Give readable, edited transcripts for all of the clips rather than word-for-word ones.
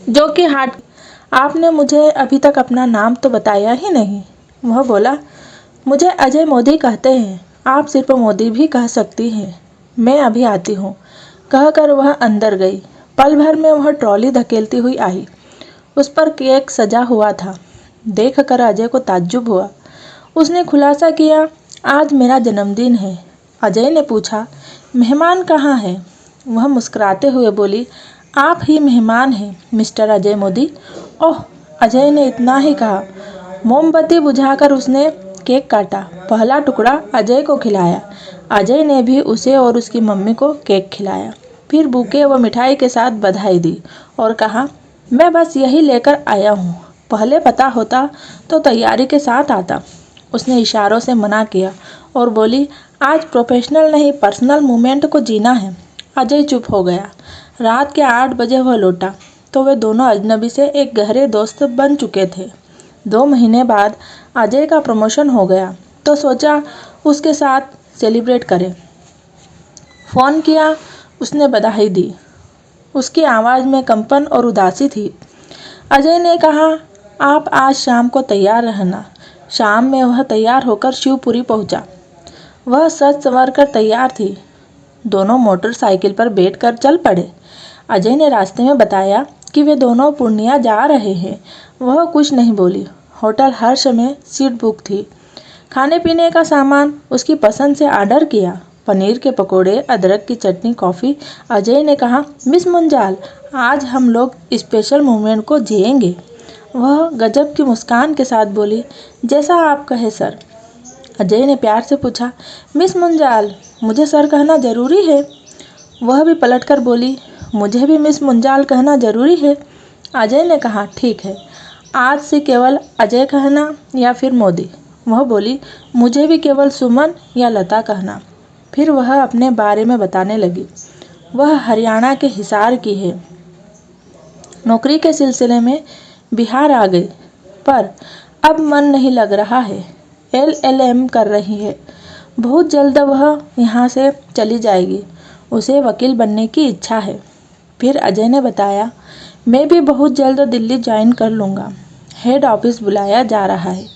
जो कि हार्ट। आपने मुझे अभी तक अपना नाम तो बताया ही नहीं। वह बोला, मुझे अजय मोदी कहते हैं, आप सिर्फ मोदी भी कह सकती हैं। मैं अभी आती हूँ, कहकर वह अंदर गई। पल भर में वह ट्रॉली धकेलती हुई आई। उस पर केक सजा हुआ था। देखकर अजय को ताज्जुब हुआ। उसने खुलासा किया, आज मेरा जन्मदिन है। अजय ने पूछा, मेहमान कहाँ है? वह मुस्कुराते हुए बोली, आप ही मेहमान हैं मिस्टर अजय मोदी। ओह, अजय ने इतना ही कहा। मोमबत्ती बुझाकर उसने केक काटा। पहला टुकड़ा अजय को खिलाया। अजय ने भी उसे और उसकी मम्मी को केक खिलाया। फिर बुके व मिठाई के साथ बधाई दी और कहा, मैं बस यही लेकर आया हूँ। पहले पता होता तो तैयारी के साथ आता। उसने इशारों से मना किया और बोली, आज प्रोफेशनल नहीं पर्सनल मोमेंट को जीना है। अजय चुप हो गया। रात के 8 बजे वह लौटा तो वे दोनों अजनबी से एक गहरे दोस्त बन चुके थे। 2 महीने बाद अजय का प्रमोशन हो गया तो सोचा उसके साथ सेलिब्रेट करें। फ़ोन किया, उसने बधाई दी। उसकी आवाज़ में कंपन और उदासी थी। अजय ने कहा, आप आज शाम को तैयार रहना। शाम में वह तैयार होकर शिवपुरी पहुंचा। वह सज संवर कर तैयार थी। दोनों मोटरसाइकिल पर बैठकर चल पड़े। अजय ने रास्ते में बताया कि वे दोनों पूर्णिया जा रहे हैं। वह कुछ नहीं बोली। होटल हर्ष में सीट बुक थी। खाने पीने का सामान उसकी पसंद से ऑर्डर किया। पनीर के पकोड़े, अदरक की चटनी, कॉफ़ी। अजय ने कहा, मिस मुंजाल, आज हम लोग स्पेशल मोमेंट को जिएंगे। वह गजब की मुस्कान के साथ बोली, जैसा आप कहे सर। अजय ने प्यार से पूछा, मिस मुंजाल, मुझे सर कहना ज़रूरी है? वह भी पलटकर बोली, मुझे भी मिस मुंजाल कहना ज़रूरी है। अजय ने कहा, ठीक है, आज से केवल अजय कहना या फिर मोदी। वह बोली, मुझे भी केवल सुमन या लता कहना। फिर वह अपने बारे में बताने लगी। वह हरियाणा के हिसार की है। नौकरी के सिलसिले में बिहार आ गई, पर अब मन नहीं लग रहा है। LLM कर रही है। बहुत जल्द वह यहाँ से चली जाएगी। उसे वकील बनने की इच्छा है। फिर अजय ने बताया, मैं भी बहुत जल्द दिल्ली ज्वाइन कर लूँगा। हेड ऑफिस बुलाया जा रहा है।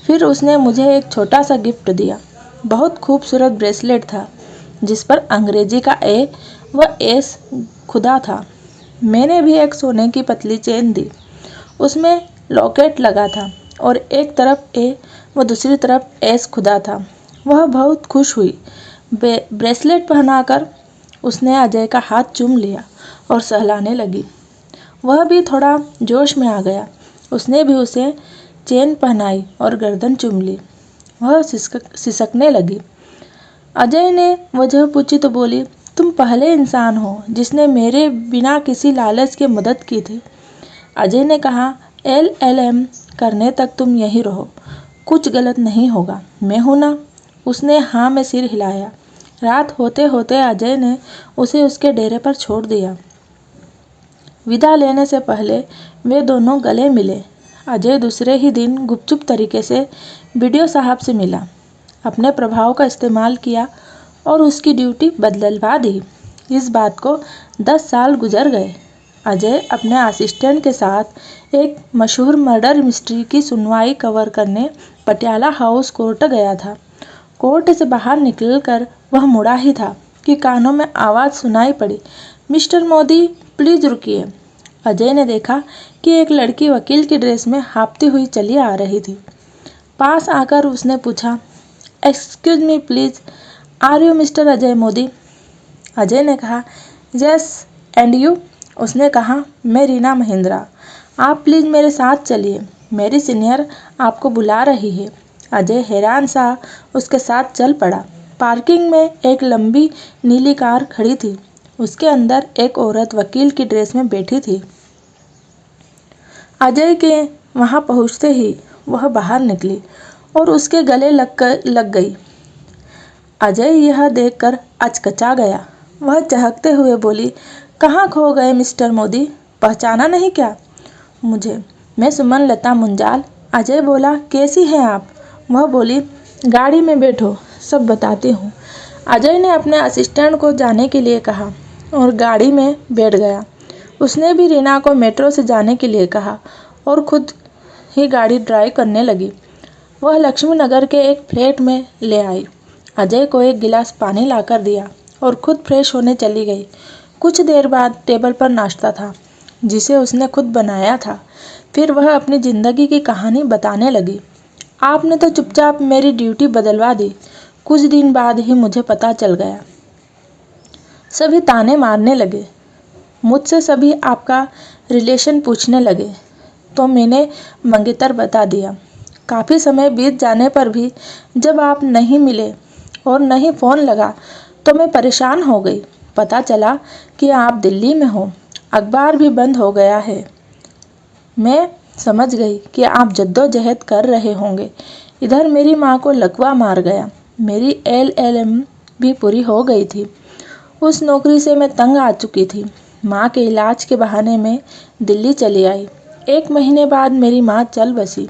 फिर उसने मुझे एक छोटा सा गिफ्ट दिया। बहुत खूबसूरत ब्रेसलेट था जिस पर अंग्रेजी का A व S खुदा था। मैंने भी एक सोने की पतली चेन दी। उसमें लॉकेट लगा था और एक तरफ A व दूसरी तरफ S खुदा था। वह बहुत खुश हुई। ब्रेसलेट पहनाकर उसने अजय का हाथ चूम लिया और सहलाने लगी। वह भी थोड़ा जोश में आ गया। उसने भी उसे चेन पहनाई और गर्दन चूम ली। वह सिसकने लगी। अजय ने वजह पूछी तो बोली, तुम पहले इंसान हो जिसने मेरे बिना किसी लालच के मदद की थी। अजय ने कहा, LLM करने तक तुम यहीं रहो, कुछ गलत नहीं होगा, मैं हूं ना। उसने हाँ में सिर हिलाया। रात होते होते अजय ने उसे उसके डेरे पर छोड़ दिया। विदा लेने से पहले वे दोनों गले मिले। अजय दूसरे ही दिन गुपचुप तरीके से BDO साहब से मिला, अपने प्रभाव का इस्तेमाल किया और उसकी ड्यूटी बदलवा दी। इस बात को 10 साल गुजर गए। अजय अपने असिस्टेंट के साथ एक मशहूर मर्डर मिस्ट्री की सुनवाई कवर करने पटियाला हाउस कोर्ट गया था। कोर्ट से बाहर निकलकर वह मुड़ा ही था कि कानों में आवाज़ सुनाई पड़ी, मिस्टर मोदी, प्लीज़ रुकिए। अजय ने देखा कि एक लड़की वकील की ड्रेस में हाँफती हुई चली आ रही थी। पास आकर उसने पूछा, excuse me please, are you Mister Ajay Modi? Ajay ने कहा, यस, एंड यू? उसने कहा, मैं रीना महिंद्रा। आप प्लीज़ मेरे साथ चलिए, मेरी सीनियर आपको बुला रही है। अजय हैरान सा उसके साथ चल पड़ा। पार्किंग में एक लंबी नीली कार खड़ी थी। उसके अंदर एक औरत वकील की ड्रेस में बैठी थी। अजय के वहां पहुंचते ही वह बाहर निकली और उसके गले लग गई। अजय यह देखकर अचकचा गया। वह चहकते हुए बोली, कहाँ खो गए मिस्टर मोदी, पहचाना नहीं क्या मुझे? मैं सुमन लता मुंजाल। अजय बोला, कैसी हैं आप? वह बोली, गाड़ी में बैठो, सब बताती हूँ। अजय ने अपने असिस्टेंट को जाने के लिए कहा और गाड़ी में बैठ गया। उसने भी रीना को मेट्रो से जाने के लिए कहा और खुद ही गाड़ी ड्राइव करने लगी। वह लक्ष्मी नगर के एक फ्लैट में ले आई। अजय को एक गिलास पानी लाकर दिया और खुद फ्रेश होने चली गई। कुछ देर बाद टेबल पर नाश्ता था जिसे उसने खुद बनाया था। फिर वह अपनी ज़िंदगी की कहानी बताने लगी। आपने तो चुपचाप मेरी ड्यूटी बदलवा दी। कुछ दिन बाद ही मुझे पता चल गया। सभी ताने मारने लगे। मुझसे सभी आपका रिलेशन पूछने लगे तो मैंने मंगेतर बता दिया। काफ़ी समय बीत जाने पर भी जब आप नहीं मिले और नहीं फ़ोन लगा तो मैं परेशान हो गई। पता चला कि आप दिल्ली में हो। अखबार भी बंद हो गया है। मैं समझ गई कि आप जद्दोजहद कर रहे होंगे। इधर मेरी माँ को लकवा मार गया। मेरी LLM भी पूरी हो गई थी। उस नौकरी से मैं तंग आ चुकी थी। माँ के इलाज के बहाने में दिल्ली चली आई। 1 महीने बाद मेरी माँ चल बसी।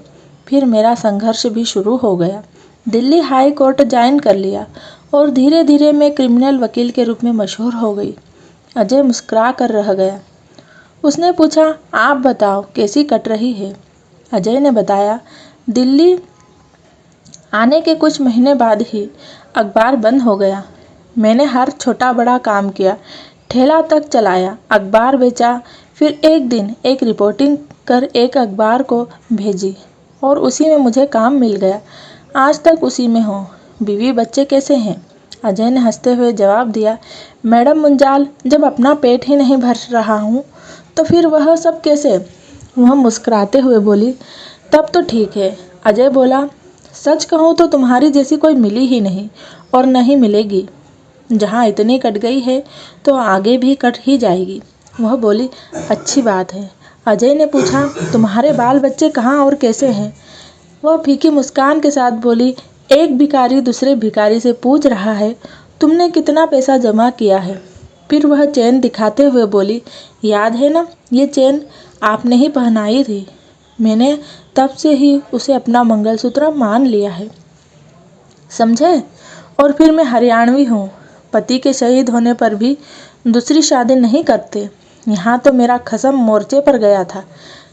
फिर मेरा संघर्ष भी शुरू हो गया। दिल्ली हाई कोर्ट ज्वाइन कर लिया और धीरे धीरे मैं क्रिमिनल वकील के रूप में मशहूर हो गई। अजय मुस्कुरा कर रह गया। उसने पूछा, आप बताओ कैसी कट रही है? अजय ने बताया, दिल्ली आने के कुछ महीने बाद ही अखबार बंद हो गया। मैंने हर छोटा बड़ा काम किया, ठेला तक चलाया, अखबार बेचा। फिर एक दिन एक रिपोर्टिंग कर एक अखबार को भेजी और उसी में मुझे काम मिल गया। आज तक उसी में हूँ। बीवी बच्चे कैसे हैं? अजय ने हंसते हुए जवाब दिया, मैडम मुंजाल, जब अपना पेट ही नहीं भर रहा हूँ तो फिर वह सब कैसे? वह मुस्कुराते हुए बोली, तब तो ठीक है। अजय बोला, सच कहूँ तो तुम्हारी जैसी कोई मिली ही नहीं और नहीं मिलेगी। जहाँ इतनी कट गई है तो आगे भी कट ही जाएगी। वह बोली, अच्छी बात है। अजय ने पूछा, तुम्हारे बाल बच्चे कहाँ और कैसे हैं? वह फीकी मुस्कान के साथ बोली, एक भिखारी दूसरे भिखारी से पूछ रहा है, तुमने कितना पैसा जमा किया है? फिर वह चेन दिखाते हुए बोली, याद है ना, ये चेन आपने ही पहनाई थी। मैंने तब से ही उसे अपना मंगलसूत्र मान लिया है, समझे? और फिर मैं हरियाणवी हूँ। पति के शहीद होने पर भी दूसरी शादी नहीं करते। यहाँ तो मेरा खसम मोर्चे पर गया था,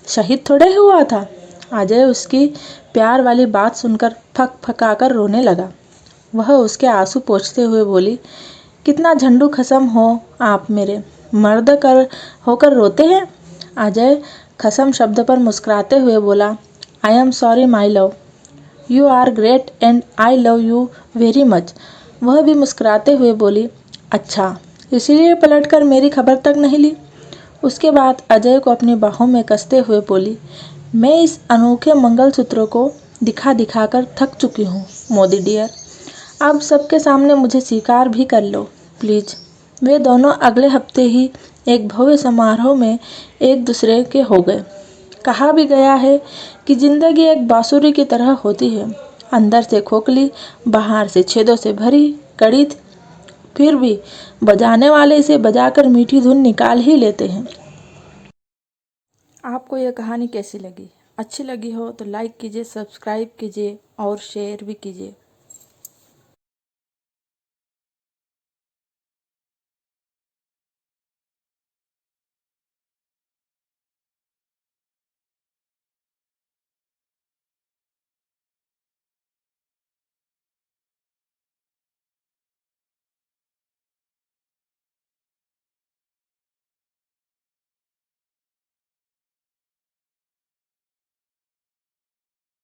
शहीद थोड़े हुआ था। अजय उसकी प्यार वाली बात सुनकर फक फकाकर रोने लगा। वह उसके आंसू पोंछते हुए बोली, कितना झंडू खसम हो आप मेरे, मर्द कर होकर रोते हैं। अजय खसम शब्द पर मुस्कुराते हुए बोला, I am sorry my love, you are great and I love you very much. वह भी मुस्कुराते हुए बोली, अच्छा इसीलिए पलटकर मेरी खबर तक नहीं ली। उसके बाद अजय को अपनी बाहों में कसते हुए बोली, मैं इस अनोखे मंगलसूत्र को दिखा दिखा कर थक चुकी हूँ मोदी डियर। अब सबके सामने मुझे स्वीकार भी कर लो प्लीज़। वे दोनों अगले हफ्ते ही एक भव्य समारोह में एक दूसरे के हो गए। कहा भी गया है कि जिंदगी एक बांसुरी की तरह होती है, अंदर से खोखली, बाहर से छेदों से भरी, कड़ी, फिर भी बजाने वाले इसे बजाकर मीठी धुन निकाल ही लेते हैं। आपको यह कहानी कैसी लगी? अच्छी लगी हो तो लाइक कीजिए, सब्सक्राइब कीजिए और शेयर भी कीजिए।